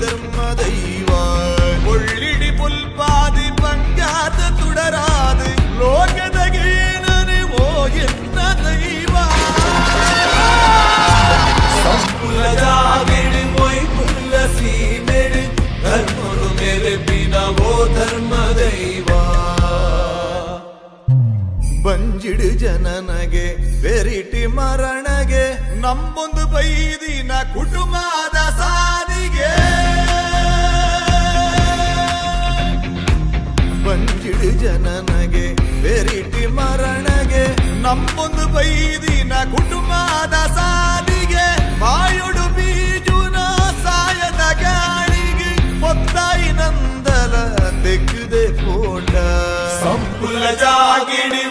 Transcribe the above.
ധർമ്മ ദൈവ ഒള്ളിടി പുൽപാതി പങ്കാത്ത തുടരാത് ലോകതകീനന് ഓ എന്ന ദൈവ ಸಂಪುಲದಾಗಿಡಿ ಮೊಯ್ ಪುಲ್ಲ ಸೀಮೆಡಿ ಧರ್ಮರು ಮೆರೆಪಿನ ಓ ಧರ್ಮ ದೈವ ಬಂಜಿಡು ಜನನಗೆ ಬೆರಿಟಿ ಮರಣಗೆ ನಮ್ಮೊಂದು ಬೈದಿನ ಕುಟುಂಬದ ಸಾರಿಗೆ ಬಂಜಿಡು ಜನನಗೆ ಬೆರಿಟಿ ಮರಣಗೆ ನಮ್ಮೊಂದು ಬೈದಿನ ಕುಟುಂಬದ ಸಾರಿಗೆ ಮಾಯುಡು ಬೀಜುನ ಸಾಯದ ಗಾಳಿಗೆ ಮೊತ್ತಾಯಿ ನಂದಲ ತೆಗೆದೆ ಕೋಟ ಸಂಪುಲ ಜಾಗಿಡಿ